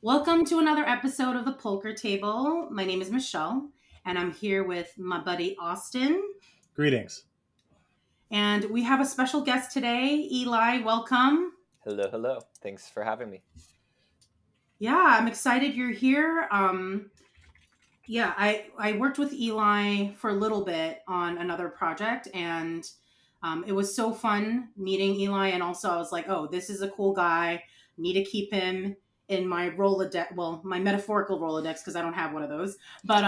Welcome to another episode of the Polker Table. My name is Michelle, and I'm here with my buddy Austin. Greetings. And we have a special guest today. Eli, welcome. Hello, hello. Thanks for having me. Yeah, I'm excited you're here. I worked with Eli for a little bit on another project, and it was so fun meeting Eli. And also I was like, oh, this is a cool guy. Need to keep him in my Rolodex, well, my metaphorical Rolodex, because I don't have one of those. But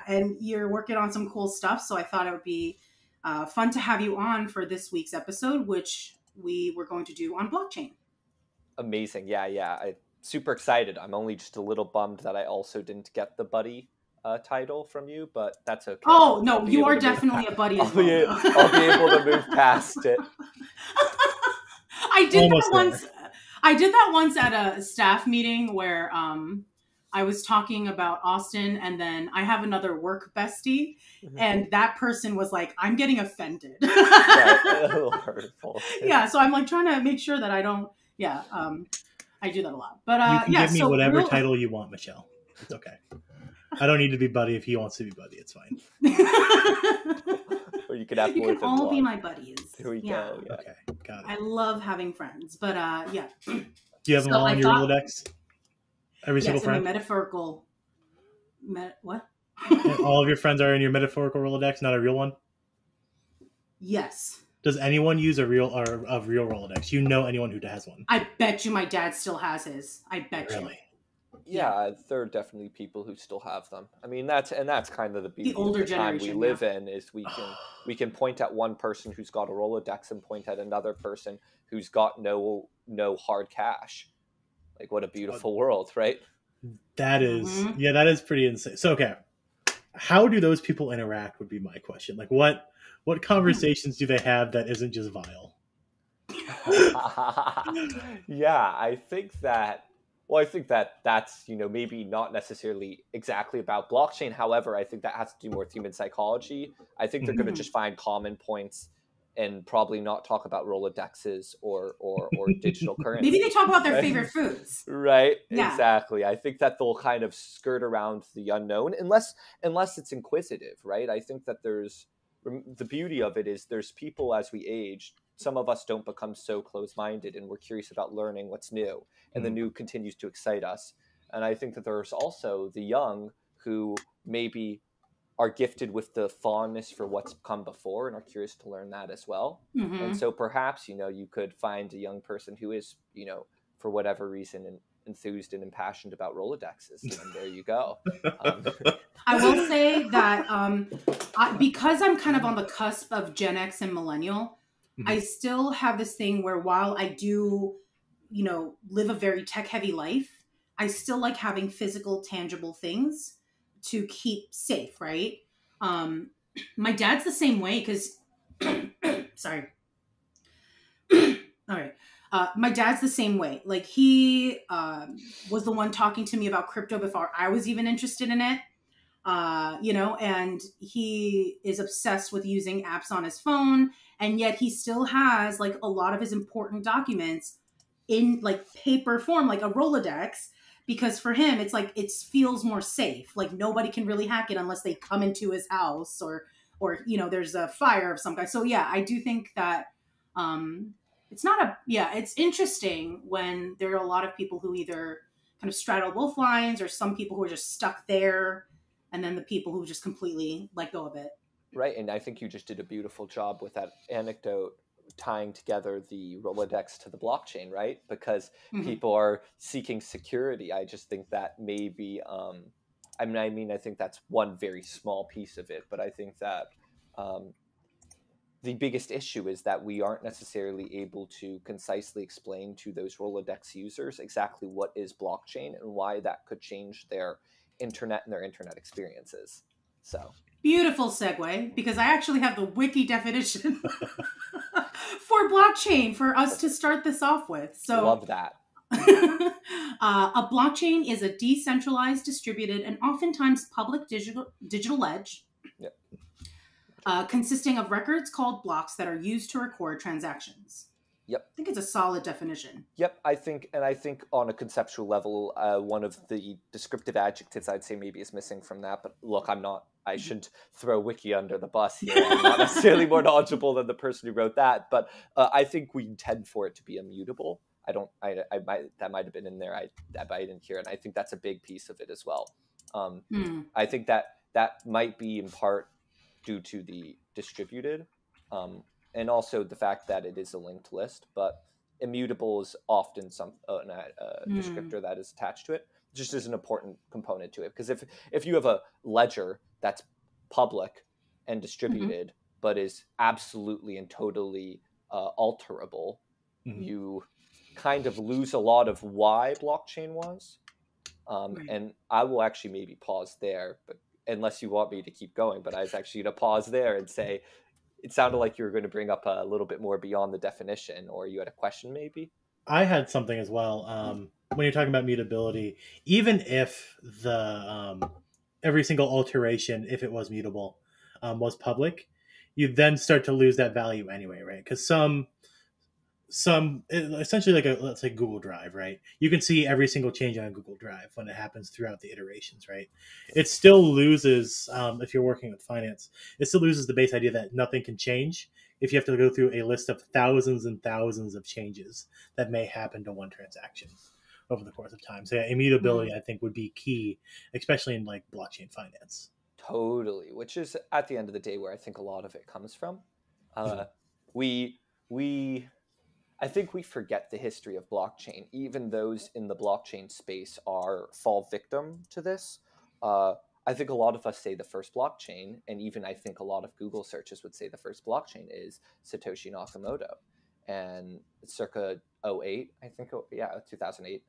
and you're working on some cool stuff, so I thought it would be fun to have you on for this week's episode, which we were going to do on blockchain. Amazing. Yeah. I'm super excited. I'm only just a little bummed that I also didn't get the buddy title from you, but that's okay. Oh, no, you are definitely a buddy as well. I'll be able to move past it. I did that once at a staff meeting where I was talking about Austin, and then I have another work bestie, and that person was like, I'm getting offended. Right, a little hurtful. Yeah, so I'm like trying to make sure that I don't, I do that a lot. But you can give me whatever title you want, Michelle. It's okay. I don't need to be buddy if he wants to be buddy. It's fine. Or you could have you can all be my buddies. Here we go. Yeah. Okay, got it. I love having friends, but yeah. Do you have them all on your Rolodex? Every single friend? My metaphorical. What? And all of your friends are in your metaphorical Rolodex, not a real one? Yes. Does anyone use a real Rolodex? You know anyone who has one? I bet you my dad still has his. I bet you. Yeah, there are definitely people who still have them. I mean, that's kind of the beauty older of the time we generation, live in, is we can point at one person who's got a Rolodex and point at another person who's got no hard cash. Like, what a beautiful world, right? That is, that is pretty insane. So, okay, how do those people interact would be my question. Like, what conversations do they have that isn't just vile? Yeah, I think that's, maybe not necessarily exactly about blockchain. However, I think that has to do more with human psychology. I think they're going to just find common points and probably not talk about Rolodexes or digital currency. Maybe they talk about their favorite foods. Right? Yeah. Exactly. I think that they'll kind of skirt around the unknown unless it's inquisitive, right? I think that the beauty of it is there's people as we age, some of us don't become so close-minded and we're curious about learning what's new, and the new continues to excite us. And I think that there's also the young who maybe are gifted with the fondness for what's come before and are curious to learn that as well. And so perhaps, you could find a young person who is, for whatever reason, enthused and impassioned about Rolodexes, and there you go. I will say that because I'm kind of on the cusp of Gen X and millennial, I still have this thing where while I do, live a very tech-heavy life, I still like having physical, tangible things to keep safe, right? My dad's the same way because, sorry. All right. My dad's the same way. Like, he was the one talking to me about crypto before I was even interested in it. And he is obsessed with using apps on his phone, and yet he still has like a lot of his important documents in like paper form, like a Rolodex, because for him, it's like, it feels more safe. Like, nobody can really hack it unless they come into his house or, there's a fire of some kind. So yeah, I do think that, it's interesting when there are a lot of people who either kind of straddle both lines, or some people who are just stuck there, and then the people who just completely let go of it. Right. And I think you just did a beautiful job with that anecdote, tying together the Rolodex to the blockchain, right? Because people are seeking security. I just think that maybe, I think that's one very small piece of it, but I think that the biggest issue is that we aren't necessarily able to concisely explain to those Rolodex users exactly what is blockchain and why that could change their internet and their internet experiences. So beautiful segue, because I actually have the wiki definition for blockchain for us to start this off with. So love that. A blockchain is a decentralized, distributed, and oftentimes public digital ledge consisting of records called blocks that are used to record transactions. Yep. I think it's a solid definition. Yep, I think on a conceptual level, one of the descriptive adjectives I'd say maybe is missing from that. But look, I shouldn't throw Wiki under the bus here. I'm not necessarily more knowledgeable than the person who wrote that, but I think we intend for it to be immutable. That might have been in there. I didn't hear it. And I think that's a big piece of it as well. I think that might be in part due to the distributed, and also the fact that it is a linked list, but immutable is often descriptor that is attached to it. It just is an important component to it, because if you have a ledger that's public and distributed, but is absolutely and totally alterable, you kind of lose a lot of why blockchain was. And I will actually maybe pause there, but unless you want me to keep going, but I was actually going to pause there and say, it sounded like you were going to bring up a little bit more beyond the definition, or you had a question maybe? I had something as well. When you're talking about mutability, even if the every single alteration, if it was mutable, was public, you then start to lose that value anyway, right? Because some essentially let's say Google Drive, right? You can see every single change on Google Drive when it happens throughout the iterations, right? It still loses, if you're working with finance, it still loses the base idea that nothing can change if you have to go through a list of thousands and thousands of changes that may happen to one transaction over the course of time. So immutability, I think, would be key, especially in like blockchain finance. Totally, which is at the end of the day where I think a lot of it comes from. I think we forget the history of blockchain. Even those in the blockchain space fall victim to this. I think a lot of us say the first blockchain, and even I think a lot of Google searches would say the first blockchain is Satoshi Nakamoto, and circa 08, I think, 2008.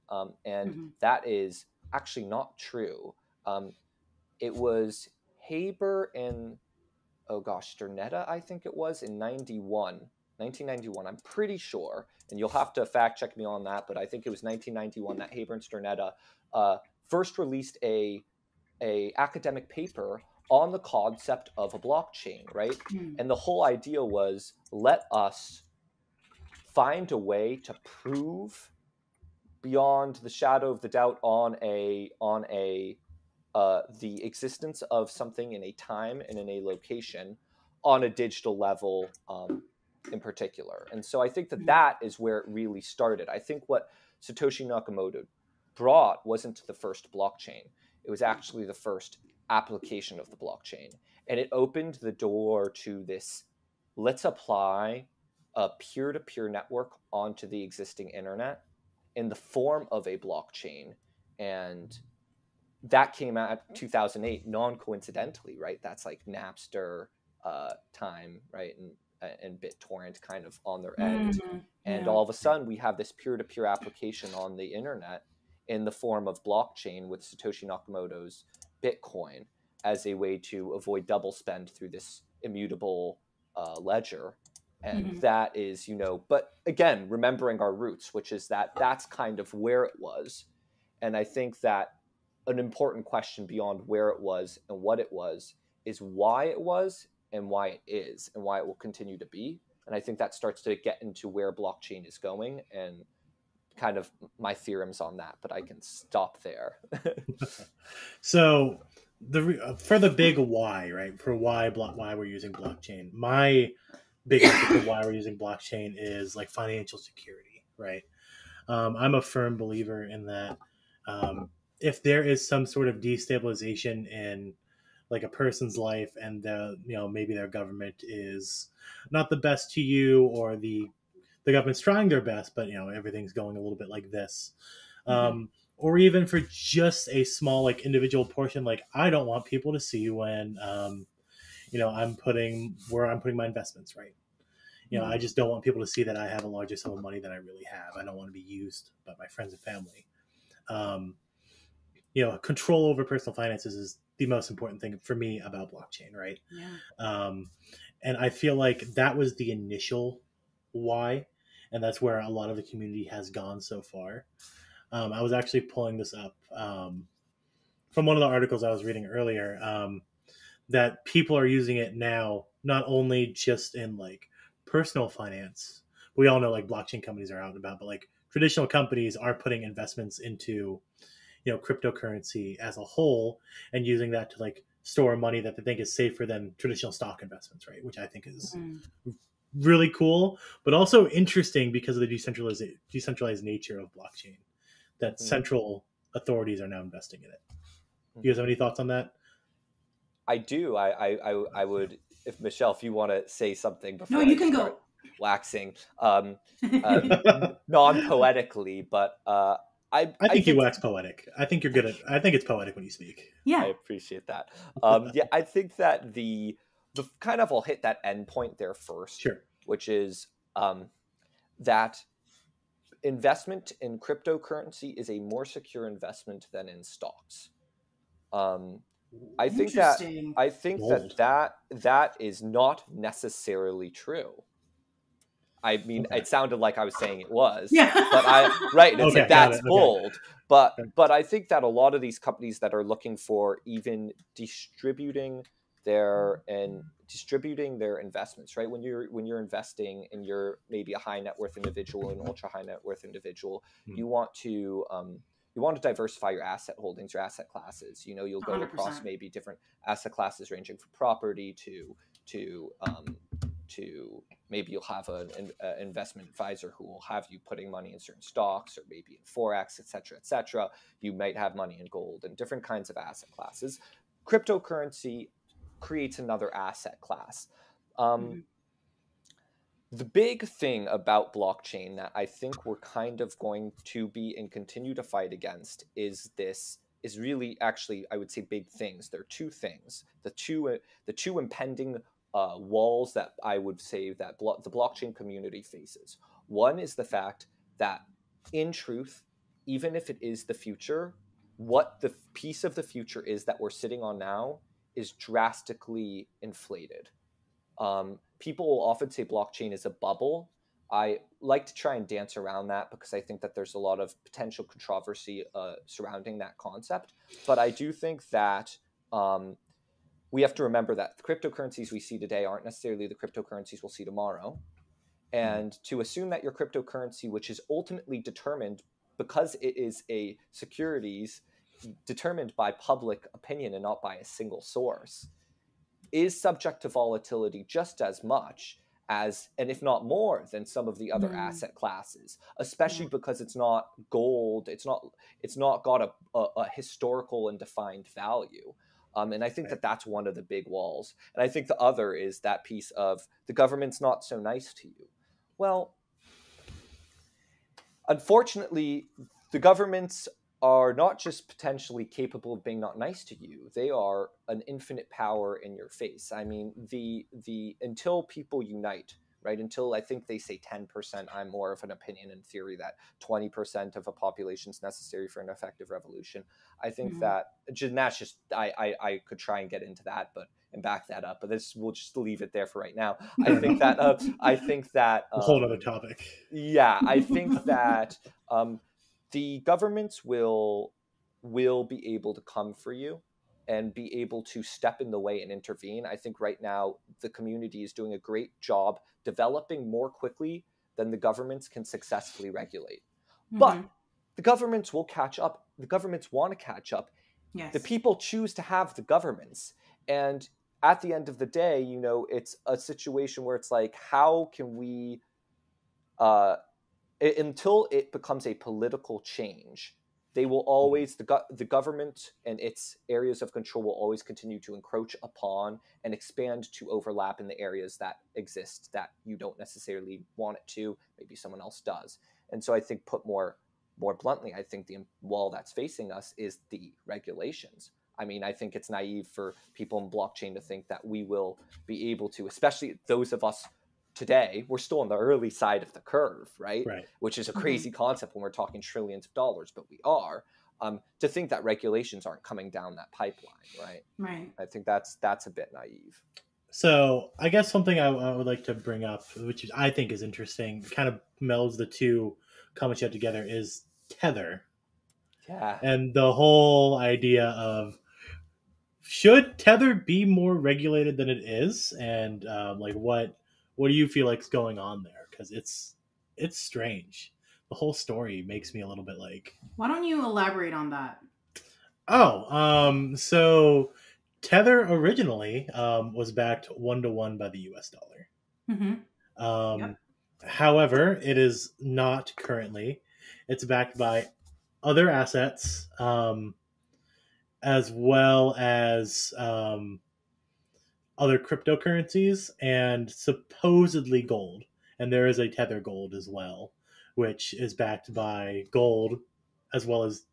And that is actually not true. It was Haber and, Sternetta, I think it was, in 1991, I'm pretty sure, and you'll have to fact check me on that, but I think it was 1991 that Haber and Sternetta first released a academic paper on the concept of a blockchain, right? And the whole idea was, let us find a way to prove beyond the shadow of the doubt on the existence of something in a time and in a location on a digital level, in particular. And so I think that is where it really started. I think what Satoshi Nakamoto brought wasn't the first blockchain. It was actually the first application of the blockchain. And it opened the door to this, let's apply a peer-to-peer network onto the existing internet in the form of a blockchain. And that came out 2008, non-coincidentally, right? That's like Napster time, right? And BitTorrent kind of on their end. And all of a sudden we have this peer-to-peer application on the internet in the form of blockchain with Satoshi Nakamoto's Bitcoin as a way to avoid double spend through this immutable ledger. And that is, but again, remembering our roots, which is that's kind of where it was. And I think that an important question beyond where it was and what it was is why it was and why it is and why it will continue to be. And I think that starts to get into where blockchain is going and kind of my theorems on that, but I can stop there. So for the big why, right? For why we're using blockchain, my big answer for why we're using blockchain is like financial security, right? I'm a firm believer in that. If there is some sort of destabilization in like a person's life and maybe their government is not the best to you, or the government's trying their best, but everything's going a little bit like this, or even for just a small like individual portion, like I don't want people to see when I'm putting my investments, right? I just don't want people to see that I have a larger sum of money than I really have. I don't want to be used by my friends and family. Control over personal finances is the most important thing for me about blockchain, right? And I feel like that was the initial why, and that's where a lot of the community has gone so far. I was actually pulling this up from one of the articles I was reading earlier, that people are using it now, not only just in like personal finance, we all know like blockchain companies are out and about, but like traditional companies are putting investments into, cryptocurrency as a whole and using that to like store money that they think is safer than traditional stock investments, right? Which I think is really cool, but also interesting because of the decentralized nature of blockchain, that central authorities are now investing in it. You guys have any thoughts on that? I do. I would, if Michelle, if you want to say something before No, you I can start go. waxing non-poetically, but I think you wax poetic. I think you're good at. I think it's poetic when you speak. Yeah, I appreciate that. Yeah, I think that the kind of, I'll hit that end point there first, Sure. which is that investment in cryptocurrency is a more secure investment than in stocks. I think that is not necessarily true. I mean, It sounded like I was saying it was, yeah. but it's like that's bold. But I think that a lot of these companies that are looking for even distributing their investments, right? When you're investing and you're maybe a high net worth individual, an ultra high net worth individual, you want to diversify your asset holdings, your asset classes. You'll go 100%. Across maybe different asset classes ranging from property to maybe you'll have an investment advisor who will have you putting money in certain stocks or maybe in Forex, et cetera, et cetera. You might have money in gold and different kinds of asset classes. Cryptocurrency creates another asset class. The big thing about blockchain that I think we're kind of going to be and continue to fight against is really actually, I would say, big things. There are two things. The two impending walls that I would say that the blockchain community faces. One is the fact that, in truth, even if it is the future, what the piece of the future is that we're sitting on now is drastically inflated. People will often say blockchain is a bubble. I like to try and dance around that because I think that there's a lot of potential controversy surrounding that concept. But I do think that we have to remember that the cryptocurrencies we see today aren't necessarily the cryptocurrencies we'll see tomorrow. And to assume that your cryptocurrency, which is ultimately determined because it is a securities determined by public opinion and not by a single source, is subject to volatility just as much as, and if not more than, some of the other asset classes, especially because it's not gold, it's not got a historical and defined value. And I think that that's one of the big walls. And I think the other is that piece of the government's not so nice to you. Well, unfortunately, the governments are not just potentially capable of being not nice to you, they are an infinite power in your face. I mean, until people unite, right? Until, I think they say 10%, I'm more of an opinion in theory that 20% of a population is necessary for an effective revolution. I think that, and that's just, I could try and get into that, and back that up, but we'll just leave it there for right now. I think that, a whole other topic. Yeah, I think that, the governments will be able to come for you and be able to step in the way and intervene. I think right now the community is doing a great job developing more quickly than the governments can successfully regulate. But the governments will catch up. The governments want to catch up. Yes. The people choose to have the governments. And at the end of the day, it's a situation where it's like, how can we... until it becomes a political change, they will always, the government and its areas of control will always continue to encroach upon and expand to overlap in the areas that exist that you don't necessarily want it to. Maybe someone else does. And so I think, put more bluntly, I think the wall that's facing us is the regulations. I mean, I think it's naive for people in blockchain to think that we will be able to, especially those of us today, we're still on the early side of the curve, right? Which is a crazy concept when we're talking trillions of dollars, but we are. To think that regulations aren't coming down that pipeline, right? Right. I think that's a bit naive. So I guess something I would like to bring up, which I think is interesting, kind of melds the two comments you have together, is Tether. Yeah. And the whole idea of, should Tether be more regulated than it is? And what do you feel like is going on there? Because it's it's strange. The whole story makes me a little bit like, Why don't you elaborate on that? So Tether originally was backed 1-to-1 by the U.S. dollar. Mm-hmm. Um, Yep. However, it is not currently. It's backed by other assets, as well as other cryptocurrencies and supposedly gold. And there is a Tether gold as well, which is backed by gold as well as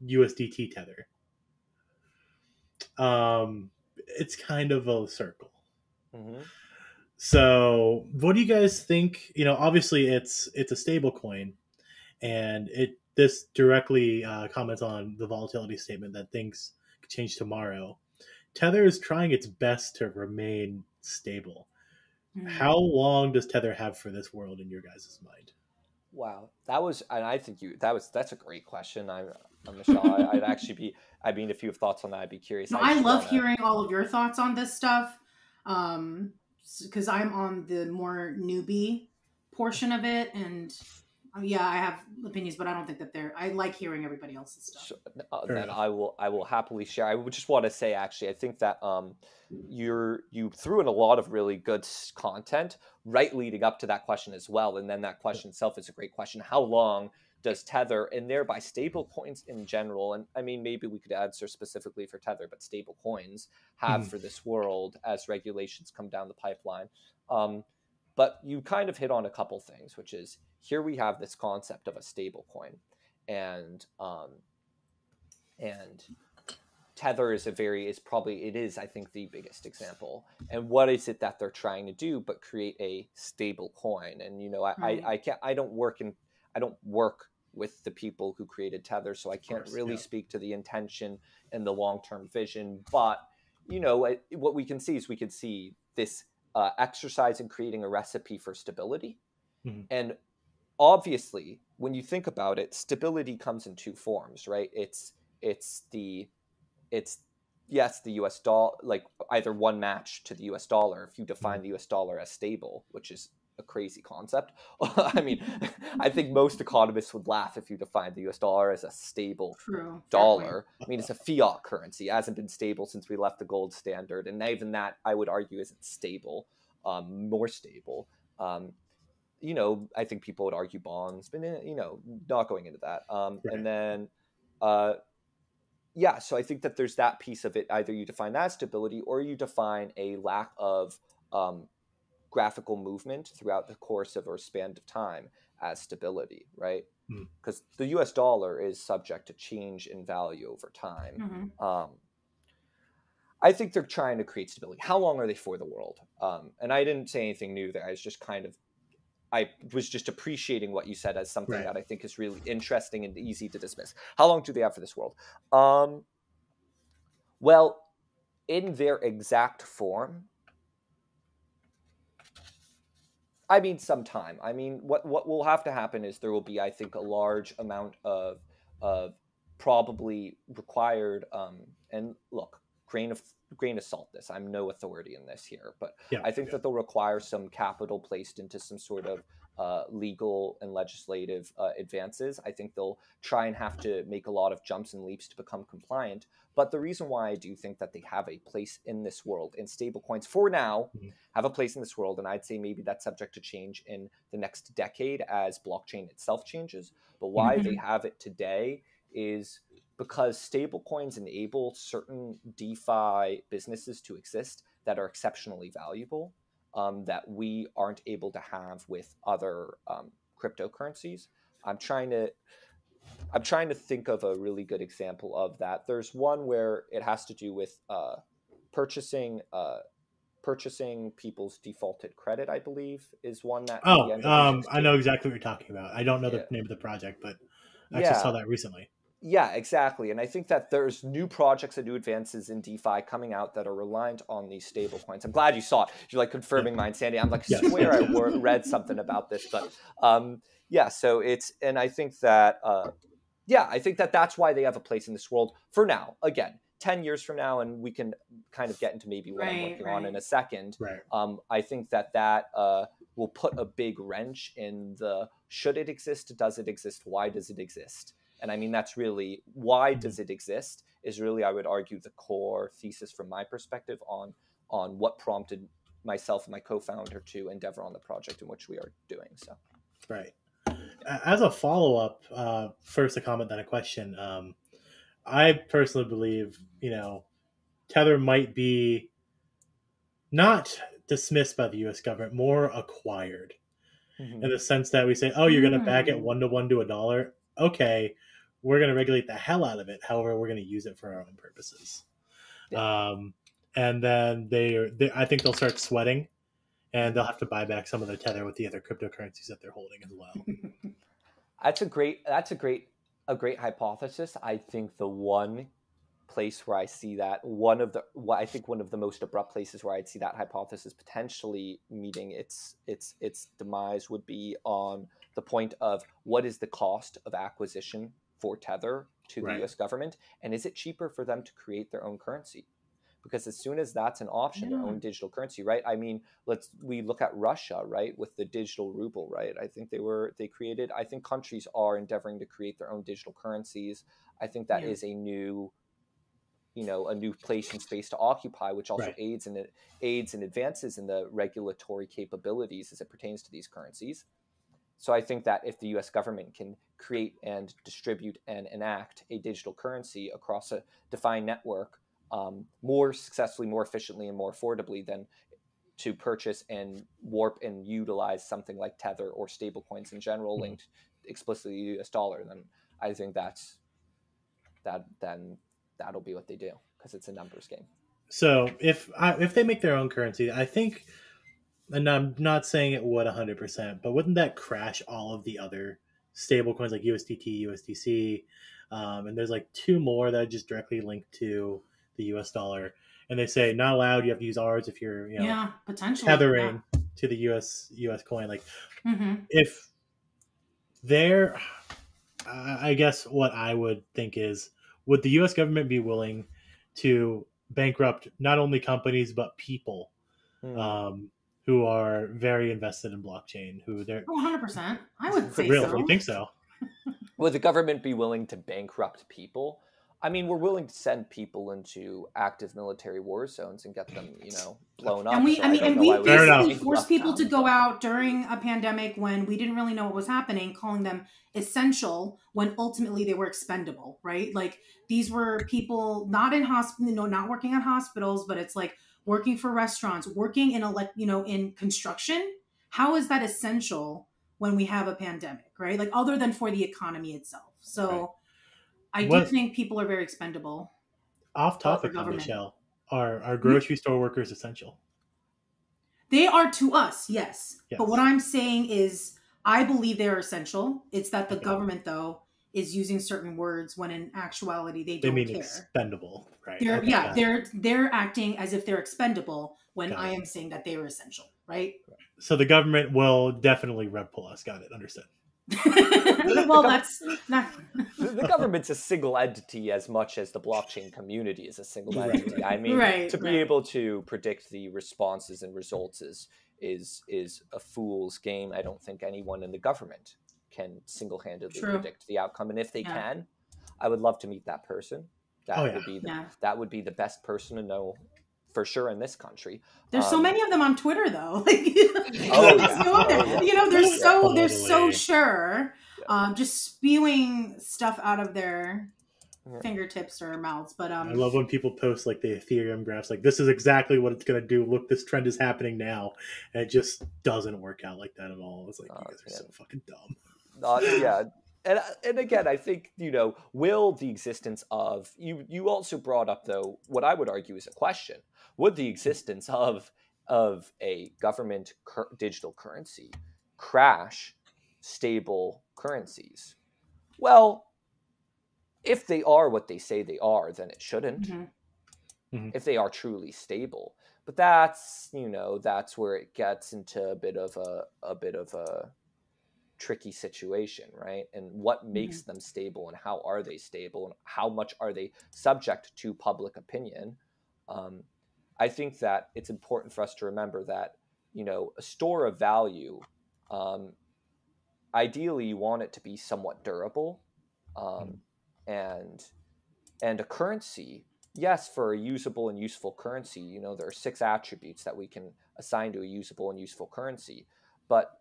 USDT Tether. It's kind of a circle. Mm-hmm. So, what do you guys think? Obviously, it's a stable coin, and this directly comments on the volatility statement that things could change tomorrow. Tether is trying its best to remain stable. Mm-hmm. How long does Tether have for this world in your guys' mind? Wow, and I think that's a great question. Michelle, if you have thoughts on that, I'd be curious. No, I love hearing all of your thoughts on this stuff, because I'm on the more newbie portion of it, and yeah, I have opinions, but I don't think that I like hearing everybody else's stuff. So, then I will happily share. I would just want to say, actually, I think that you threw in a lot of really good content right leading up to that question as well, and then that question itself is a great question. How long does Tether, and thereby stable coins in general, and I mean, maybe we could answer specifically for Tether, but stable coins have for this world as regulations come down the pipeline? But you kind of hit on a couple things, which is here we have this concept of a stable coin, and Tether is I think the biggest example. And what is it that they're trying to do but create a stable coin? And I don't work with the people who created Tether, so I can't really speak to the intention and the long-term vision. But what we can see is this exercise in creating a recipe for stability. Mm-hmm. And obviously, when you think about it, stability comes in two forms, right? It's the US dollar, like either one match to the US dollar, if you define the US dollar as stable, which is a crazy concept. I mean, I think most economists would laugh if you define the US dollar as a stable dollar. I mean, it's a fiat currency. It hasn't been stable since we left the gold standard. And even that, I would argue, isn't stable, more stable. I think people would argue bonds, but, not going into that. And then, so I think that there's that piece of it. Either you define that stability or you define a lack of graphical movement throughout the course of or span of time as stability, right? Because the US dollar is subject to change in value over time. Mm-hmm. I think they're trying to create stability. How long are they for the world? And I didn't say anything new there. I was just appreciating what you said as something that I think is really interesting and easy to dismiss. How long do they have for this world? Well, in their exact form, I mean, some time. I mean, what will have to happen is there will be, I think, a large amount of probably required. And look, grain of salt. This, I'm no authority in this here, but I think that they'll require some capital placed into some sort of legal and legislative advances. I think they'll try and have to make a lot of jumps and leaps to become compliant. But the reason why I do think that they have a place in this world, and stablecoins for now have a place in this world, and I'd say maybe that's subject to change in the next decade as blockchain itself changes. But why they have it today is because stablecoins enable certain DeFi businesses to exist that are exceptionally valuable, that we aren't able to have with other cryptocurrencies. I'm trying to think of a really good example of that. There's one where it has to do with purchasing people's defaulted credit, I believe, is one that. I know exactly what you're talking about. I don't know the name of the project, but I actually saw that recently. Yeah, exactly. And I think that there's new projects and new advances in DeFi coming out that are reliant on these stable coins. I'm glad you saw it. You're like confirming my insanity. I'm like, swear I read something about this. But so it's, and I think that, I think that that's why they have a place in this world for now. Again, 10 years from now, and we can kind of get into maybe what I'm working on in a second. Right. I think that will put a big wrench in the should it exist, does it exist, why does it exist? And I mean, that's really why does it exist is really, I would argue, the core thesis from my perspective on what prompted myself and my co-founder to endeavor on the project in which we are doing. So, right. As a follow-up, first a comment, then a question. I personally believe, Tether might be not dismissed by the U.S. government, more acquired, in the sense that we say, oh, you're going to back it 1-to-1 to $1. Okay, we're going to regulate the hell out of it. However, we're going to use it for our own purposes. Yeah. And then I think they'll start sweating, and they'll have to buy back some of the Tether with the other cryptocurrencies that they're holding as well. That's a great hypothesis. I think the one place where I see that, one of the most abrupt places where I'd see that hypothesis potentially meeting its demise would be on the point of what is the cost of acquisition for Tether to the US government, and is it cheaper for them to create their own currency? Because as soon as that's an option, their own digital currency, right? I mean, we look at Russia, right, with the digital ruble, right? I think I think countries are endeavoring to create their own digital currencies. I think that is a new place and space to occupy, which also aids and advances in the regulatory capabilities as it pertains to these currencies. So I think that if the US government can create and distribute and enact a digital currency across a defined network, more successfully, more efficiently, and more affordably than to purchase and warp and utilize something like Tether or stablecoins in general linked explicitly to the US dollar, then I think then that'll be what they do, because it's a numbers game. So if they make their own currency, I think, and I'm not saying it would 100%, but wouldn't that crash all of the other stable coins like USDT, USDC, and there's like 2 more that are just directly linked to the US dollar, and they say not allowed, you have to use ours if you're potentially tethering to the US coin. Like if they're, I guess what I would think is, would the US government be willing to bankrupt not only companies but people who are very invested in blockchain, who they're 100%. I would say really, so. you think so? Would the government be willing to bankrupt people? I mean, we're willing to send people into active military war zones and get them, blown up. And we so basically forced people to go out during a pandemic when we didn't really know what was happening, calling them essential when ultimately they were expendable, right? Like, these were people not in hospital, not working at hospitals, but it's like working for restaurants, working in in construction. How is that essential when we have a pandemic, right? Like, other than for the economy itself. So I do think people are very expendable. Off topic, Michelle, are grocery store workers essential? They are to us, yes. Yes. But what I'm saying is, I believe they are essential. It's that the government, though, is using certain words when in actuality they don't care. Expendable, right? They're acting as if they're expendable when I am saying that they are essential, right? So the government will definitely rug pull us. Got it. Understood. Well, that's not. The government's a single entity as much as the blockchain community is a single entity. I mean, to be able to predict the responses and results is a fool's game. I don't think anyone in the government can single-handedly predict the outcome. And if they can, I would love to meet that person. That would be the best person to know for sure in this country. There's so many of them on Twitter, though. They're so sure, just spewing stuff out of their fingertips or mouths. But I love when people post like the Ethereum graphs, like this is exactly what it's going to do. Look, this trend is happening now, and it just doesn't work out like that at all. It's like, you guys are so fucking dumb. And again, I think, will the existence of, you also brought up, though, what I would argue is a question. Would the existence of a government digital currency crash stable currencies? Well, if they are what they say they are, then it shouldn't. If they are truly stable. But that's where it gets into a bit of a tricky situation, right? And what makes them stable, and how are they stable, and how much are they subject to public opinion? I think that it's important for us to remember that a store of value, ideally you want it to be somewhat durable, and a currency. Yes, for a usable and useful currency, there are 6 attributes that we can assign to a usable and useful currency. But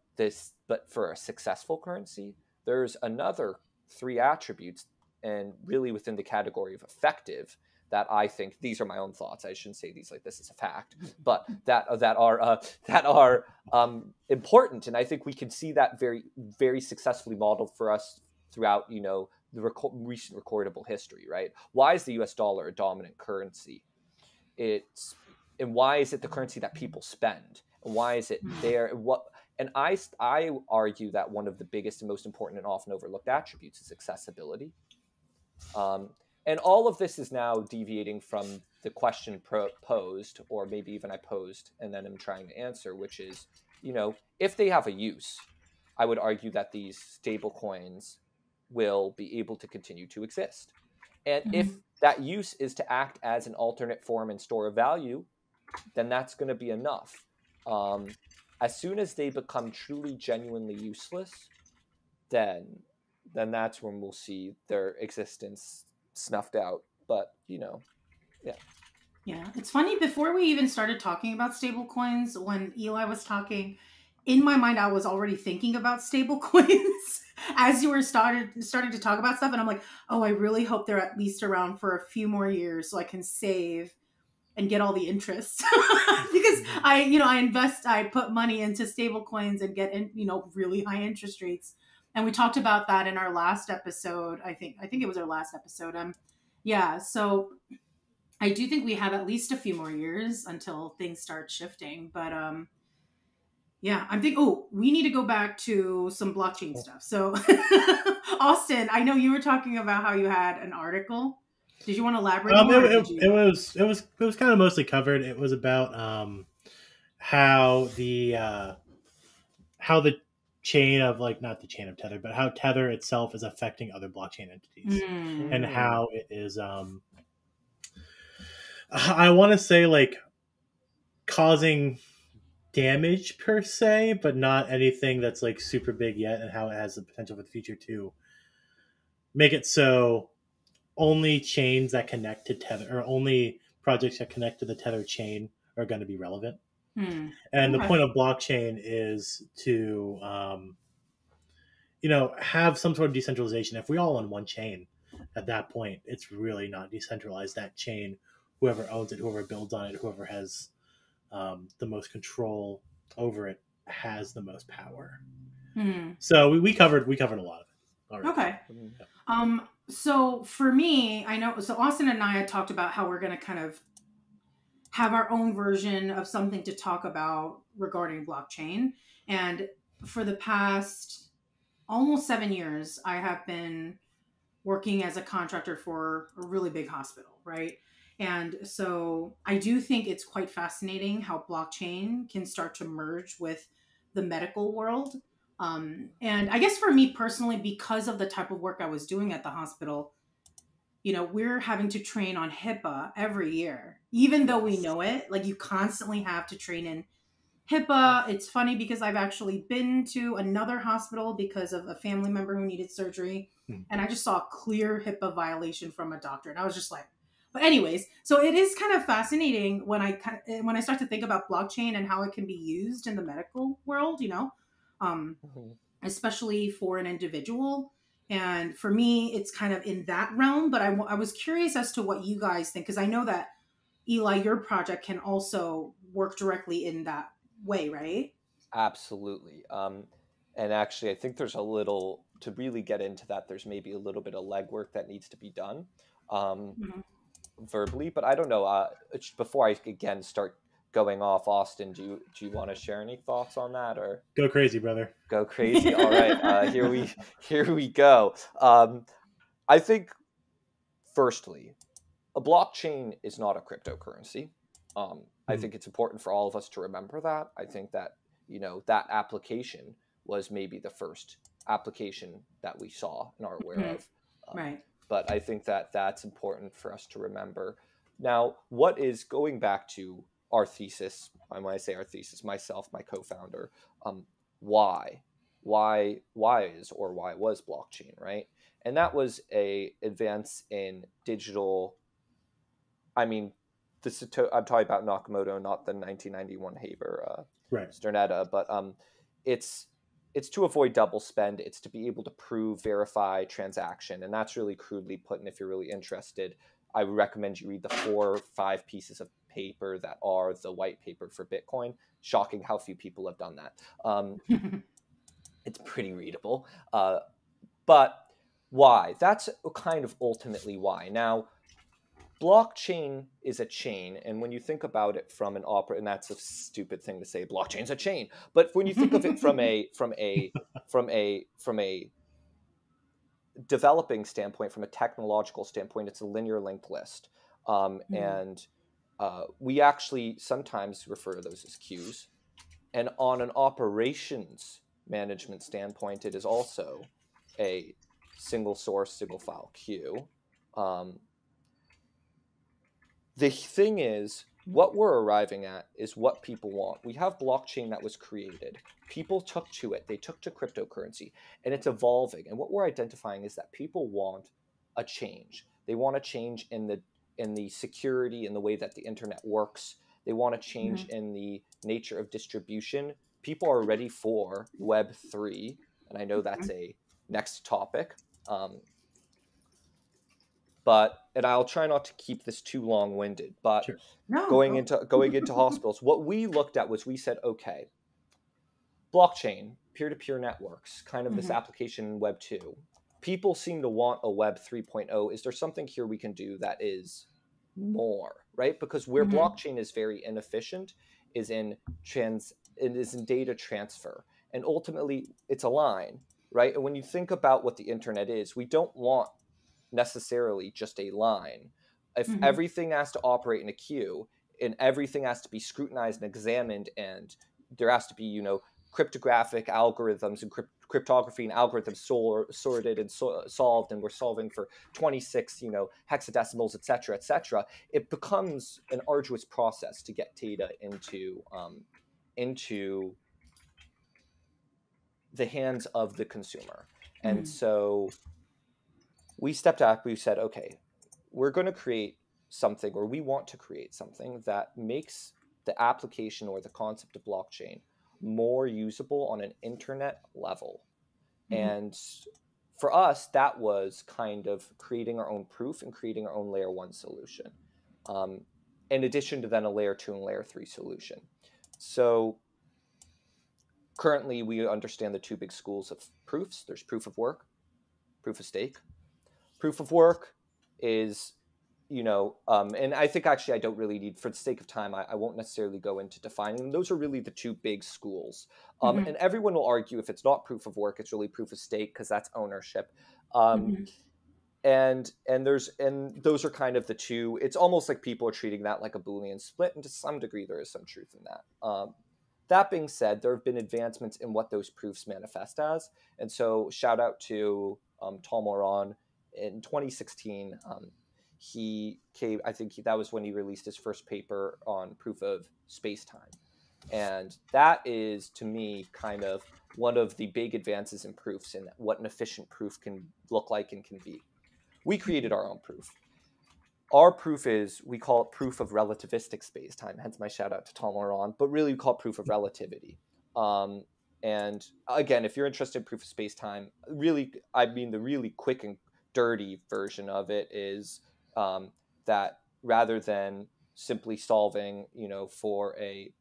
for a successful currency, there's another 3 attributes, and really within the category of effective, that I think, these are my own thoughts, I shouldn't say these like this is a fact, but that are important, and I think we can see that very, very successfully modeled for us throughout the recent recordable history, right? Why is the US dollar a dominant currency? And why is it the currency that people spend? And why is it there? And I argue that one of the biggest and most important and often overlooked attributes is accessibility. And all of this is now deviating from the question posed, or maybe even I posed and then I'm trying to answer, which is, if they have a use, I would argue that these stable coins will be able to continue to exist. And if that use is to act as an alternate form and store of value, then that's going to be enough. As soon as they become truly, genuinely useless, then that's when we'll see their existence snuffed out. But yeah, it's funny, before we even started talking about stable coins, when Eli was talking, in my mind I was already thinking about stable coins as you were starting to talk about stuff, and I'm like, oh, I really hope they're at least around for a few more years so I can save and get all the interest. Because I put money into stable coins and get really high interest rates. And we talked about that in our last episode. I think it was our last episode. So I do think we have at least a few more years until things start shifting. But I'm thinking, we need to go back to some blockchain stuff. So Austin, I know you were talking about how you had an article. Did you want to elaborate more? It was kind of mostly covered. It was about how the chain of, like, not the chain of Tether, but how Tether itself is affecting other blockchain entities, and how it is I want to say, like, causing damage per se, but not anything that's like super big yet, and how it has the potential for the future to make it so only chains that connect to Tether, or only projects that connect to the Tether chain, are going to be relevant. And the point of blockchain is to have some sort of decentralization. If we all on one chain, at that point it's really not decentralized. That chain, whoever owns it, whoever builds on it, whoever has the most control over it, has the most power. So we covered a lot of it already. Okay. So for me, I know, so Austin and I had talked about how we're going to kind of have our own version of something to talk about regarding blockchain. And for the past almost 7 years, I have been working as a contractor for a really big hospital, right? And so I do think it's quite fascinating how blockchain can start to merge with the medical world. And I guess for me personally, because of the type of work I was doing at the hospital, we're having to train on HIPAA every year, even though we know it. Like, you constantly have to train in HIPAA. It's funny because I've actually been to another hospital because of a family member who needed surgery. And I just saw a clear HIPAA violation from a doctor. And I was just like, but anyways, so it is kind of fascinating when I start to think about blockchain and how it can be used in the medical world, especially for an individual. And for me, it's kind of in that realm. But I was curious as to what you guys think, because I know that, Eli, your project can also work directly in that way, right? Absolutely. And actually, I think there's a little, to really get into that, there's maybe a little bit of legwork that needs to be done verbally. But I don't know. Before I again start going off, Austin, do you want to share any thoughts on that, or go crazy, brother? Go crazy. All right. Here we go. I think, firstly, a blockchain is not a cryptocurrency. I think it's important for all of us to remember that. I think that, that application was maybe the first application that we saw and are aware of. Right. But I think that that's important for us to remember. Now, what is going back to our thesis. When I say our thesis, myself, my co-founder, why was blockchain, right? And that was a advance in digital. I mean, I'm talking about Nakamoto, not the 1991 Haber Right. Sternetta, but it's to avoid double spend. It's to be able to prove, verify transaction, and that's really crudely put. And if you're really interested, I would recommend you read the 4 or 5 pieces of paper that are the white paper for Bitcoin. Shocking how few people have done that. It's pretty readable. But why? That's kind of ultimately why. Now, blockchain is a chain, and when you think about it from an and that's a stupid thing to say, blockchain's a chain. But when you think of it from a developing standpoint, from a technological standpoint, it's a linear linked list. And we actually sometimes refer to those as queues. And on an operations management standpoint, it is also a single source, single file queue. The thing is, what we're arriving at is what people want. We have blockchain that was created. People took to it. They took to cryptocurrency, and it's evolving. And what we're identifying is that people want a change. They want a change in the security, in the way that the internet works. They want a change in the nature of distribution. People are ready for Web3, and I know that's a next topic. And I'll try not to keep this too long-winded, but Sure. going into hospitals, what we looked at was, we said, okay, blockchain, peer-to-peer networks, kind of this application in Web 2. People seem to want a Web 3.0. Is there something here we can do that is more, right? Because where blockchain is very inefficient is in data transfer. And ultimately, it's a line, right? And when you think about what the internet is, we don't want necessarily just a line. If everything has to operate in a queue, and everything has to be scrutinized and examined, and there has to be, cryptographic algorithms and cryptography and algorithms sorted and solved, and we're solving for 26 hexadecimals, etc., it becomes an arduous process to get data into the hands of the consumer. And so we stepped back. We said, okay, we're going to create something, or we want to create something that makes the application or the concept of blockchain more usable on an internet level. And for us, that was kind of creating our own proof and creating our own layer 1 solution, in addition to then a layer 2 and layer 3 solution. So currently, we understand the 2 big schools of proofs. There's proof of work, proof of stake. Proof of work is, and I think actually I don't really need, for the sake of time, I won't necessarily go into defining them. Those are really the 2 big schools. And everyone will argue if it's not proof of work, it's really proof of stake, because that's ownership. And those are kind of the 2. It's almost like people are treating that like a Boolean split, and to some degree there is some truth in that. That being said, there have been advancements in what those proofs manifest as. And so shout out to Tom Moran. In 2016, that was when he released his first paper on proof of space-time. And that is, to me, kind of one of the big advances in proofs and what an efficient proof can look like and can be. We created our own proof. Our proof we call it proof of relativistic space-time, hence my shout out to Tom Moran, but really we call it proof of relativity. And again, if you're interested in proof of space-time, really, I mean, the really quick and dirty version of it is that rather than simply solving, for a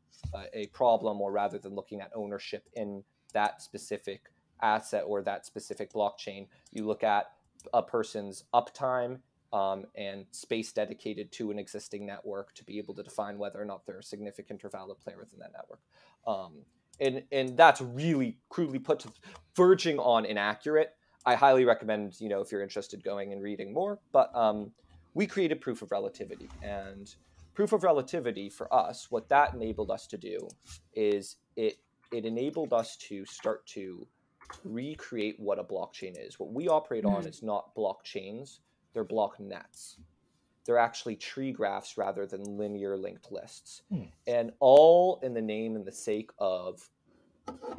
problem, or rather than looking at ownership in that specific asset or that specific blockchain, you look at a person's uptime and space dedicated to an existing network to be able to define whether or not they're a significant or valid player within that network. And that's really crudely put, verging on inaccurate. I highly recommend, if you're interested, going and reading more. But we created proof of relativity. And proof of relativity, for us, what that enabled us to do is it enabled us to start to recreate what a blockchain is. What we operate on is not blockchains. They're block nets. they're actually tree graphs rather than linear linked lists. Hmm. And all in the name and the sake of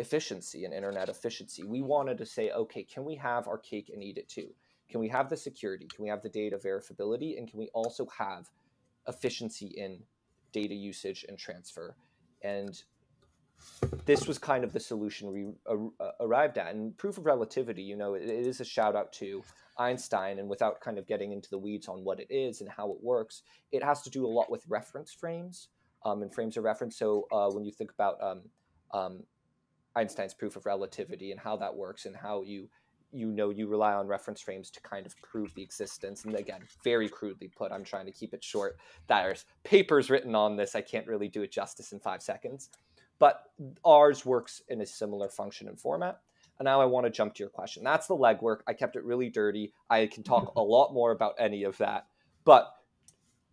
efficiency and internet efficiency. We wanted to say, okay, can we have our cake and eat it too? Can we have the security? Can we have the data verifiability? And can we also have efficiency in data usage and transfer? And this was kind of the solution we arrived at. And proof of relativity, you know, it is a shout out to Einstein. And without kind of getting into the weeds on what it is and how it works, it has to do a lot with reference frames and frames of reference. So when you think about Einstein's proof of relativity and how that works and how you rely on reference frames to kind of prove the existence. And again, very crudely put, I'm trying to keep it short. There's papers written on this. I can't really do it justice in 5 seconds. But ours works in a similar function and format. And now I want to jump to your question. That's the legwork. I kept it really dirty. I can talk a lot more about any of that. But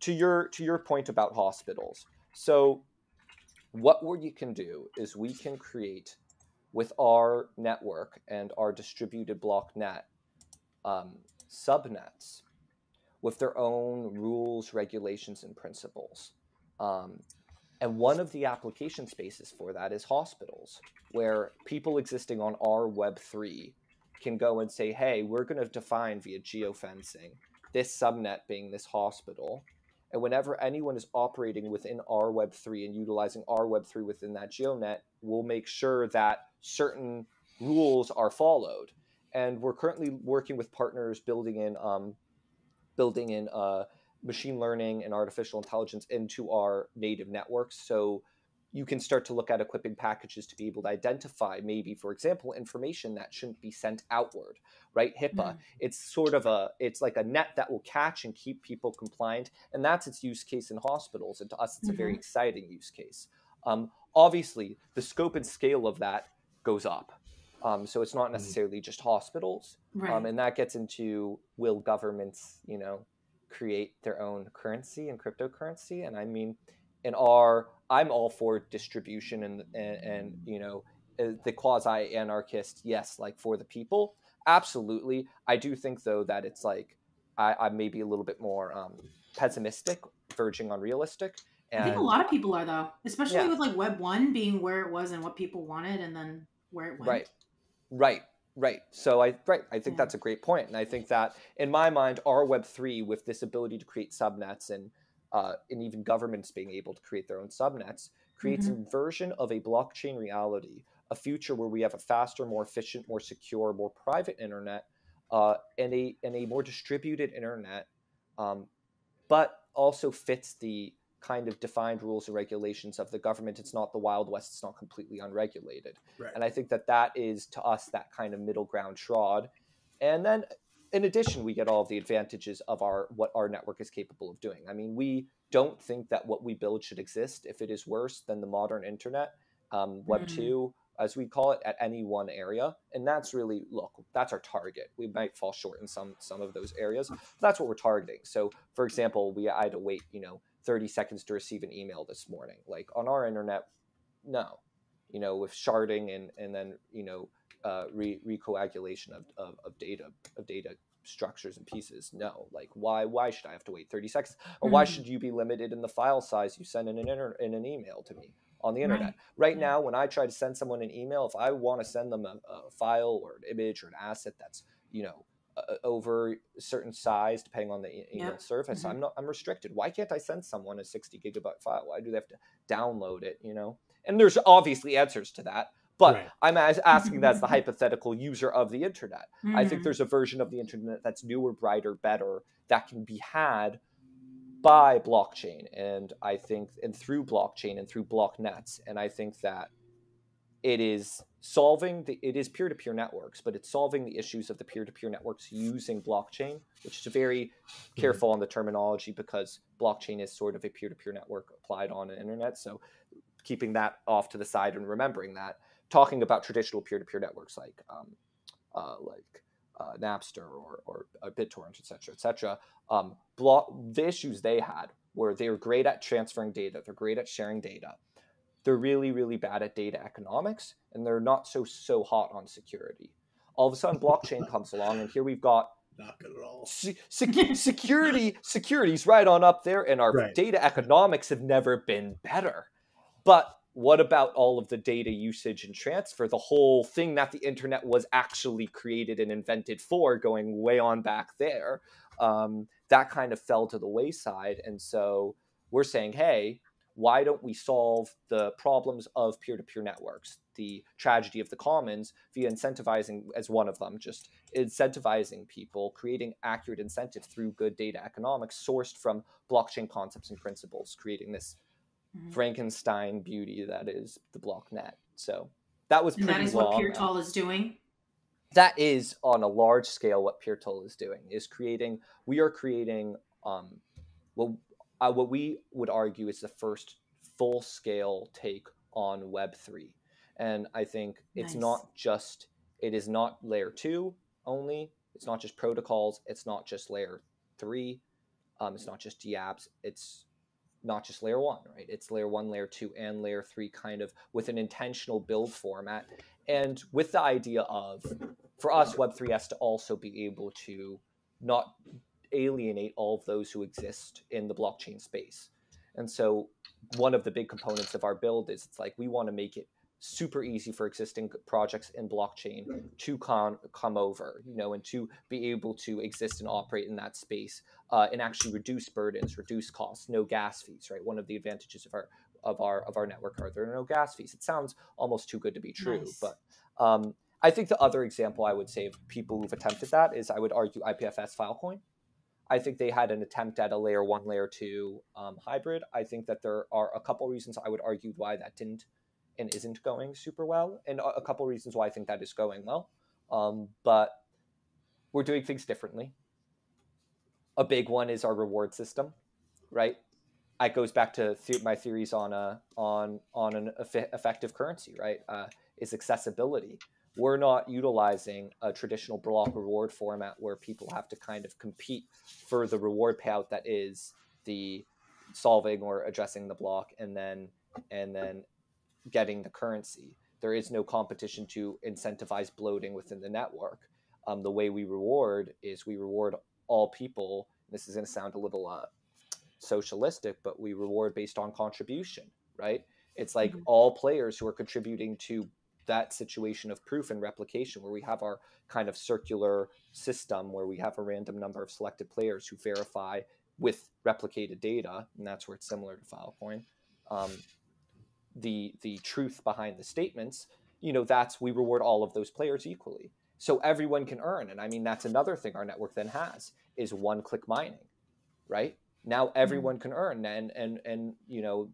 to your point about hospitals. So what you can do is we can create with our network and our distributed block net subnets with their own rules, regulations, and principles. And one of the application spaces for that is hospitals, where people existing on our Web3 can go and say, hey, we're going to define via geofencing this subnet being this hospital. And whenever anyone is operating within our Web3 and utilizing our Web3 within that geonet, we'll make sure that certain rules are followed. And we're currently working with partners building in machine learning and artificial intelligence into our native networks. So you can start to look at equipping packages to be able to identify maybe, for example, information that shouldn't be sent outward, right? HIPAA, it's like a net that will catch and keep people compliant. And that's its use case in hospitals. And to us, it's a very exciting use case. Obviously, the scope and scale of that goes up. So it's not necessarily just hospitals. Right. And that gets into, will governments, create their own currency and cryptocurrency? And I mean, I'm all for distribution and the quasi-anarchist, yes, like for the people, absolutely. I do think though that it's like I may be a little bit more pessimistic, verging on realistic. And I think a lot of people are though, especially with like Web 1 being where it was and what people wanted, and then where it went. Right. So I think that's a great point. And I think that in my mind, our Web3 with this ability to create subnets and even governments being able to create their own subnets creates a version of a blockchain reality, a future where we have a faster, more efficient, more secure, more private internet, and a more distributed internet, but also fits the kind of defined rules and regulations of the government. It's not the Wild West. It's not completely unregulated. Right. And I think that is to us that kind of middle ground trod. And then in addition, we get all of the advantages of what our network is capable of doing. I mean, we don't think that what we build should exist if it is worse than the modern internet, Web 2, as we call it, at any one area. And that's really, that's our target. We might fall short in some of those areas, but that's what we're targeting. So for example, I had to wait, 30 seconds to receive an email this morning. Like on our internet, no, with sharding and then, recoagulation of data structures and pieces. No, like why should I have to wait 30 seconds? Or why should you be limited in the file size you send in an email to me on the internet? Right now, when I try to send someone an email, if I want to send them a file or an image or an asset that's, over a certain size, depending on the email service, I'm restricted. Why can't I send someone a 60 gigabyte file? Why do they have to download it? And there's obviously answers to that, but I'm asking that as the hypothetical user of the internet. I think there's a version of the internet that's newer, brighter, better, that can be had by blockchain, and through blockchain and through block nets. And I think that it is peer-to-peer networks, but it's solving the issues of the peer-to-peer networks using blockchain, which is very careful on the terminology because blockchain is sort of a peer-to-peer network applied on an internet. So keeping that off to the side and remembering that, talking about traditional peer-to-peer networks like Napster or BitTorrent, et cetera, the issues they had were they were great at transferring data. They're great at sharing data. They're really, really bad at data economics, and they're not so hot on security. All of a sudden, blockchain comes along, and here we've got not good at all. security's right on up there, and our Right. data economics have never been better. But what about all of the data usage and transfer, the whole thing that the internet was actually created and invented for, going way on back there? That kind of fell to the wayside. And so we're saying, hey, why don't we solve the problems of peer-to-peer networks, the tragedy of the commons, via incentivizing, as one of them, just incentivizing people, creating accurate incentive through good data economics sourced from blockchain concepts and principles, creating this Frankenstein beauty that is the block net. So that was pretty long. And that is what PeerTall is doing? That is, on a large scale, what PeerTall is doing, is creating what we would argue is the first full-scale take on Web3. And I think it's it is not layer 2 only. It's not just protocols. It's not just layer 3. It's not just DApps. It's not just layer 1, right? It's layer 1, layer 2, and layer 3 kind of with an intentional build format. And with the idea of, for us, Web3 has to also be able to not alienate all of those who exist in the blockchain space. And so one of the big components of our build is it's like we want to make it super easy for existing projects in blockchain to come over, and to be able to exist and operate in that space, and actually reduce burdens, reduce costs, no gas fees, right? One of the advantages of our network are there are no gas fees. It sounds almost too good to be true, but I think the other example I would say of people who've attempted that is, I would argue, IPFS Filecoin. I think they had an attempt at a layer 1, layer 2 hybrid. I think that there are a couple reasons I would argue why that didn't and isn't going super well, and a couple reasons why I think that is going well. But we're doing things differently. A big one is our reward system, right? It goes back to my theories on an effective currency, right? Is accessibility. We're not utilizing a traditional block reward format where people have to kind of compete for the reward payout that is the solving or addressing the block and then getting the currency. There is no competition to incentivize bloating within the network. The way we reward is we reward all people. This is going to sound a little socialistic, but we reward based on contribution, right? It's like all players who are contributing to that situation of proof and replication, where we have our kind of circular system where we have a random number of selected players who verify with replicated data, and that's where it's similar to Filecoin. The truth behind the statements, that's, we reward all of those players equally, so everyone can earn. And I mean, that's another thing our network then has, is one-click mining, right? Now everyone can earn. And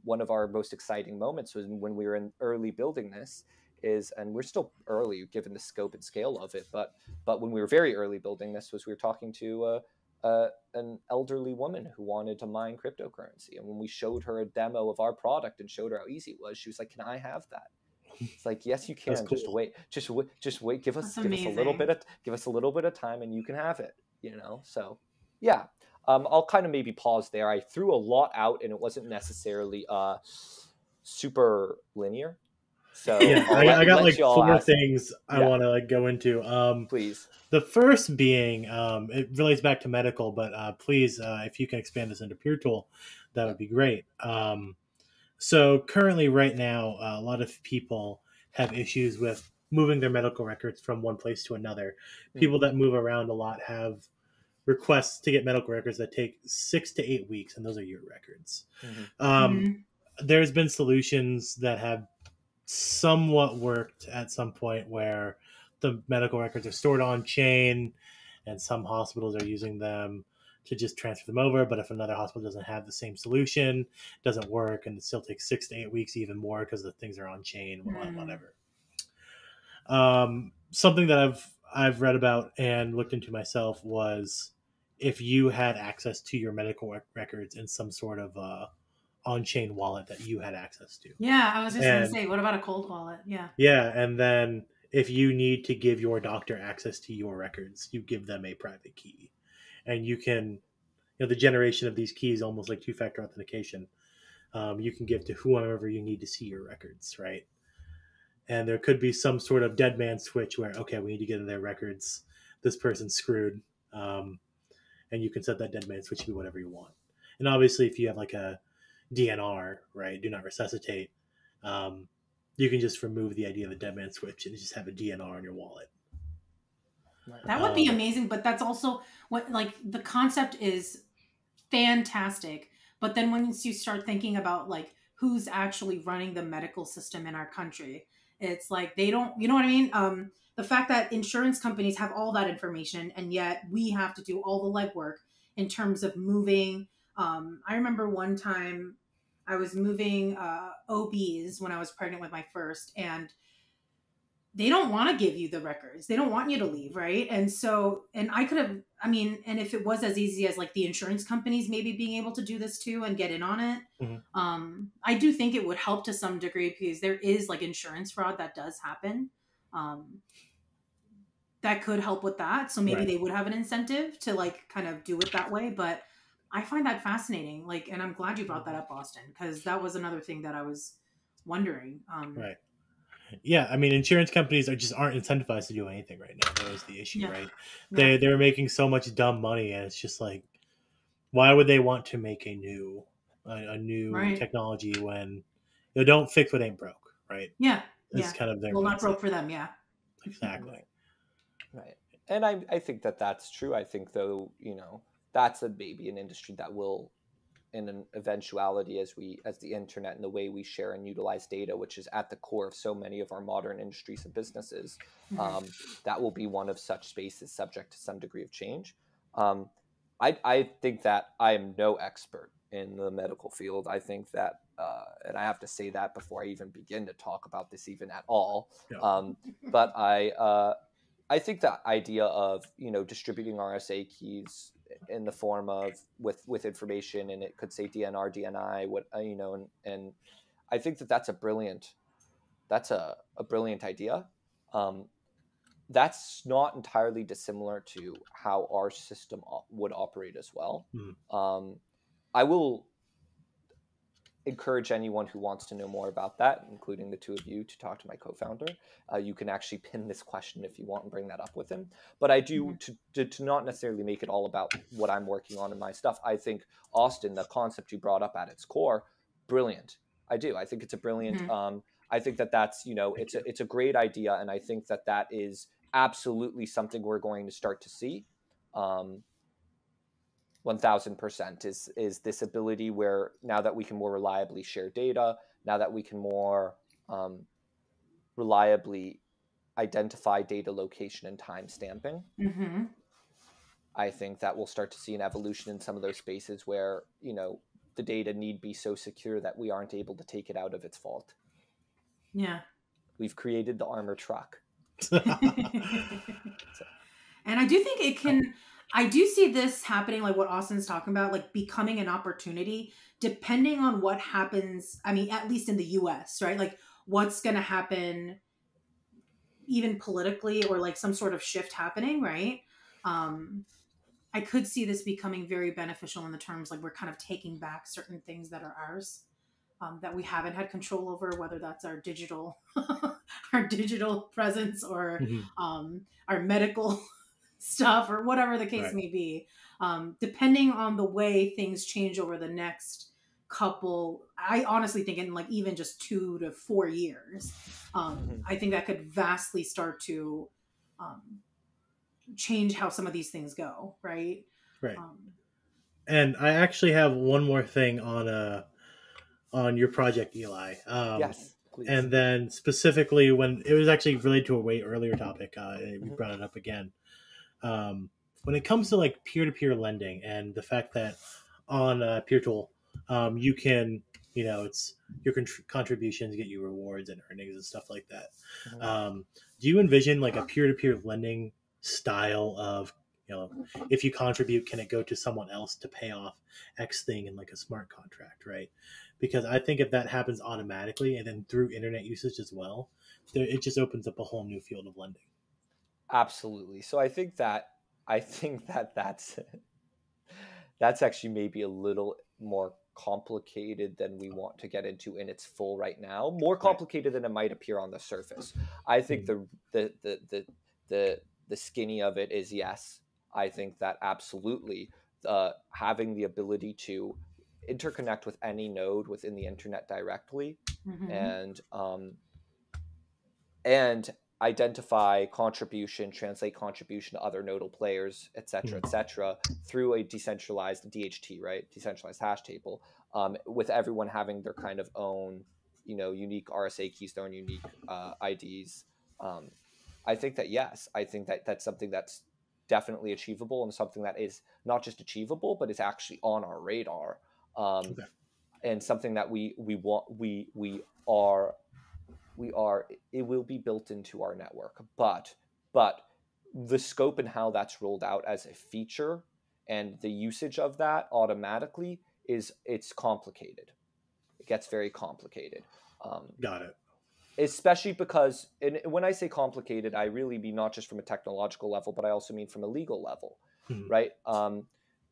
one of our most exciting moments was when we were in early building this, and we're still early given the scope and scale of it, but when we were very early building this, we were talking to an elderly woman who wanted to mine cryptocurrency. And when we showed her a demo of our product and showed her how easy it was, she was like, "Can I have that?" It's like, yes, you can. Cool. Just wait. Give us a little bit of time, and you can have it. So yeah. I'll kind of maybe pause there. I threw a lot out, and it wasn't necessarily super linear. So yeah, I got like 4 things I want to go into. Please. The first being, it relates back to medical, but please, if you can expand this into PeerTool, that would be great. So currently, right now, a lot of people have issues with moving their medical records from one place to another. People that move around a lot have requests to get medical records that take 6 to 8 weeks, and those are your records. There's been solutions that have somewhat worked at some point where the medical records are stored on chain, and some hospitals are using them to just transfer them over. But if another hospital doesn't have the same solution, it doesn't work, and it still takes 6 to 8 weeks, even more, because the things are on chain, whatever. Something that I've read about and looked into myself was if you had access to your medical records in some sort of on-chain wallet that you had access to. Yeah, I was just going to say, what about a cold wallet? Yeah. Yeah, and then if you need to give your doctor access to your records, you give them a private key. And you can, the generation of these keys, almost like two-factor authentication, you can give to whoever you need to see your records, right? And there could be some sort of dead man switch where, okay, we need to get in their records. This person's screwed. and you can set that dead man switch to be whatever you want. And obviously, if you have like a DNR, right, do not resuscitate, you can just remove the idea of a dead man switch and just have a DNR in your wallet. That would be amazing, but that's also what, like, the concept is fantastic. But then once you start thinking about like who's actually running the medical system in our country, it's like they don't, you know what I mean? The fact that insurance companies have all that information and yet we have to do all the legwork in terms of moving. I remember one time I was moving OBs when I was pregnant with my first, and they don't want to give you the records. They don't want you to leave, right? And so, and I could have, I mean, and if it was as easy as like the insurance companies maybe being able to do this too and get in on it, I do think it would help to some degree, because there is like insurance fraud that does happen. That could help with that. So maybe they would have an incentive to like kind of do it that way. But I find that fascinating. Like, and I'm glad you brought that up, Austin, because that was another thing that I was wondering. Right. Yeah, I mean, insurance companies aren't incentivized to do anything right now. That was the issue, right? They're making so much dumb money, and it's just like, why would they want to make a new technology when don't fix what ain't broke, right? Yeah, it's kind of their not broke for them. Yeah, exactly. Right, and I think that's true. I think though, that's maybe an industry that will, in an eventuality, as the internet and the way we share and utilize data, which is at the core of so many of our modern industries and businesses, that will be one of such spaces subject to some degree of change. I think that I am no expert in the medical field. I think that, and I have to say that before I even begin to talk about this even at all. But I think the idea of, distributing RSA keys in the form of with information, and it could say DNR, DNI, and I think that's a brilliant idea. That's not entirely dissimilar to how our system would operate as well. I will encourage anyone who wants to know more about that, including the two of you, to talk to my co-founder. You can actually pin this question if you want and bring that up with him. But I do, to not necessarily make it all about what I'm working on in my stuff, I think, Austin, the concept you brought up at its core, brilliant. I do. I think it's a brilliant, I think that's, it's a great idea. And I think that is absolutely something we're going to start to see. 1000% is this ability where, now that we can more reliably share data, now that we can more reliably identify data location and time stamping, I think that we'll start to see an evolution in some of those spaces where, the data need be so secure that we aren't able to take it out of its vault. Yeah. We've created the armor truck. And I do think I do see this happening, like what Austin's talking about, like becoming an opportunity, depending on what happens. I mean, at least in the US, right? Like what's going to happen even politically, or like some sort of shift happening, right? I could see this becoming very beneficial in the terms, like we're kind of taking back certain things that are ours, that we haven't had control over, whether that's our digital, our digital presence, or our medical stuff, or whatever the case may be. Depending on the way things change over the next couple, I honestly think in like even just 2 to 4 years, I think that could vastly start to change how some of these things go, right? And I actually have one more thing on your project, Eli. Yes, please. And then specifically, when it was actually related to a way earlier topic, we brought it up again. When it comes to like peer-to-peer lending, and the fact that on PeerTool, you can, it's your contributions get you rewards and earnings and stuff like that. Do you envision like a peer-to-peer lending style of, if you contribute, can it go to someone else to pay off X thing in like a smart contract, right? Because I think if that happens automatically and then through internet usage as well, it just opens up a whole new field of lending. Absolutely. So I think that that's actually maybe a little more complicated than we want to get into in its full right now. More complicated than it might appear on the surface. I think the skinny of it is, yes, I think that absolutely having the ability to interconnect with any node within the internet directly, and identify contribution, translate contribution to other nodal players, etc., through a decentralized DHT, right? Decentralized hash table, with everyone having their kind of own, unique RSA keys, their own unique IDs. I think that, yes, I think that that's something that's definitely achievable, and something that is not just achievable, but is actually on our radar. And something that we are, it will be built into our network, but the scope and how that's rolled out as a feature and the usage of that automatically it's complicated. It gets very complicated. Got it. Especially because, and when I say complicated, I really mean not just from a technological level, but I also mean from a legal level, right?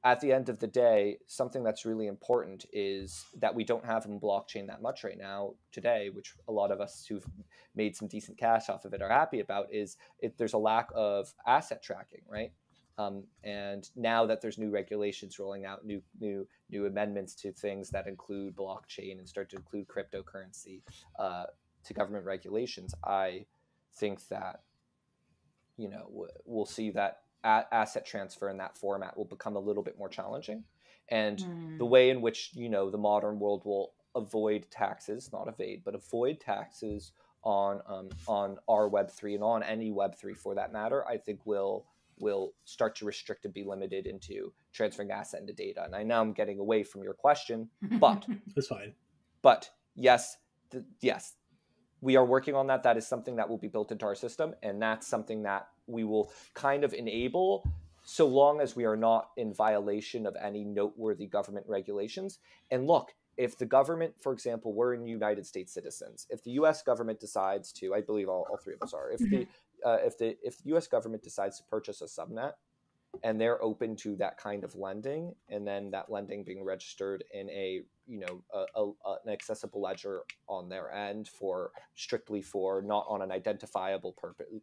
At the end of the day, something that's really important is that we don't have in blockchain that much right now today, which a lot of us who've made some decent cash off of it are happy about, is there's a lack of asset tracking, right? And now that there's new regulations rolling out, new amendments to things that include blockchain and start to include cryptocurrency to government regulations, I think that, we'll see that asset transfer in that format will become a little bit more challenging. And the way in which, the modern world will avoid taxes, not evade, but avoid taxes on our Web3 and on any Web3 for that matter, I think will start to restrict and be limited into transferring asset into data. And I know I'm getting away from your question, but that's fine. But yes, we are working on that. That is something that will be built into our system, and that's something that we will kind of enable so long as we are not in violation of any noteworthy government regulations. And look, if the government, for example, we're in United States citizens, if the U.S. government decides to, I believe all three of us are, if the U.S. government decides to purchase a subnet, and they're open to that kind of lending, and then that lending being registered in an accessible ledger on their end strictly for not on an identifiable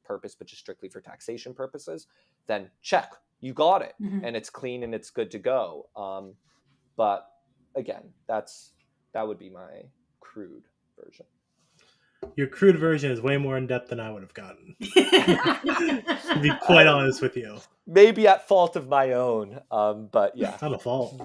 purpose, but just strictly for taxation purposes, then check, you got it, and it's clean and it's good to go. But again, that would be my crude version. Your crude version is way more in depth than I would have gotten. To be quite honest with you. Maybe at fault of my own, but yeah. It's not a fault.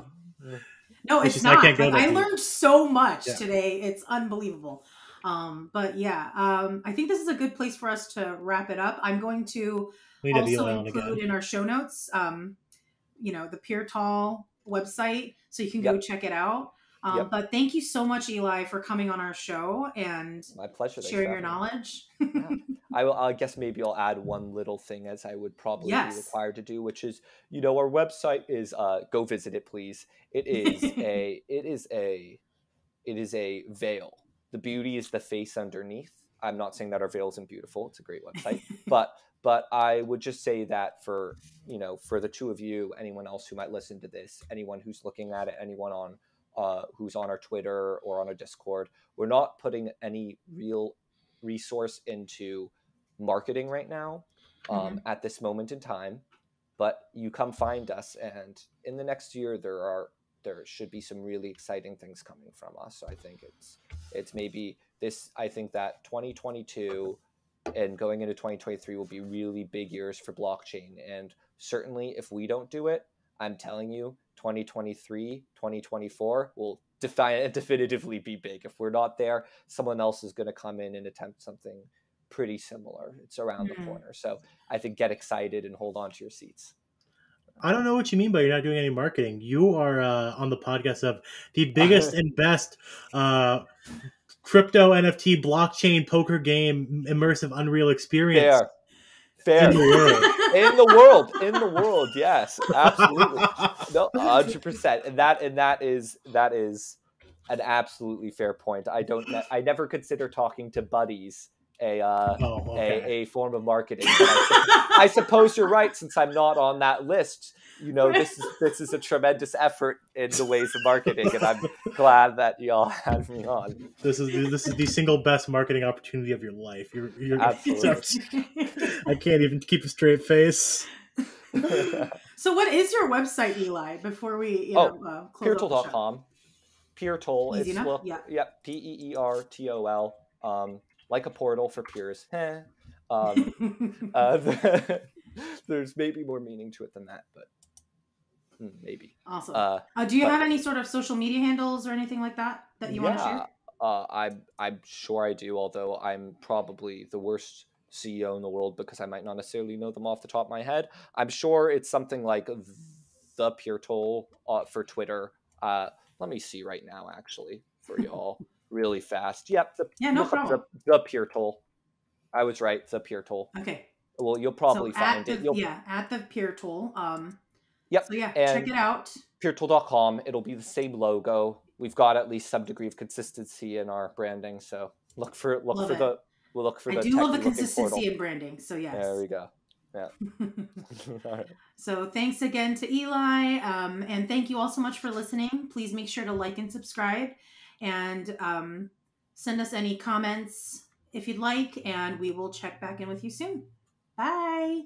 No, it's not. I learned so much today. It's unbelievable. But yeah, I think this is a good place for us to wrap it up. I'm going to also include in our show notes, the Pure Tall website, so you can go check it out. But thank you so much, Eli, for coming on our show and my pleasure. Sharing your knowledge. I guess maybe I'll add one little thing, as I would probably be required to do, which is, our website is go visit it, please. It is a veil. The beauty is the face underneath. I'm not saying that our veil isn't beautiful. It's a great website, but I would just say that for the two of you, anyone else who might listen to this, anyone who's looking at it, anyone on who's on our Twitter or on our Discord, we're not putting any real resource into marketing right now at this moment in time, but you come find us, and in the next year there should be some really exciting things coming from us. So I think it's maybe this, I think that 2022 and going into 2023 will be really big years for blockchain, and certainly if we don't do it, I'm telling you, 2023, 2024 will definitively be big. If we're not there, someone else is going to come in and attempt something pretty similar. It's around the corner. So I think get excited and hold on to your seats. I don't know what you mean by you're not doing any marketing. You are on the podcast of the biggest and best crypto NFT blockchain poker game immersive Unreal experience. Fair. In the world, yes, absolutely, no, 100%, and that is an absolutely fair point. I never consider talking to buddies a form of marketing. But I suppose you're right, since I'm not on that list. This is a tremendous effort in the ways of marketing, and I'm glad that y'all had me on. This is the single best marketing opportunity of your life. You're absolutely. I can't even keep a straight face. So what is your website, Eli, before we close out the show? Peertol.com. Peertol. Easy It's enough? Yeah. Peertol. Like a portal for peers. There's maybe more meaning to it than that, but maybe. Awesome. Do you have any sort of social media handles or anything like that you want to share? I'm sure I do, although I'm probably the worst CEO in the world because I might not necessarily know them off the top of my head. I'm sure it's something like the Peertol for Twitter. Let me see right now, actually, for y'all, really fast. Yep. No problem. The Peertol. I was right. The Peertol. Okay. Well, you'll probably find it. At the Peertol. Yep. So check it out. Peertol.com. It'll be the same logo. We've got at least some degree of consistency in our branding, so look for the. I do love the consistency in branding. So yes. There we go. Yeah. All right. So thanks again to Eli, and thank you all so much for listening. Please make sure to like and subscribe, and send us any comments if you'd like, and we will check back in with you soon. Bye.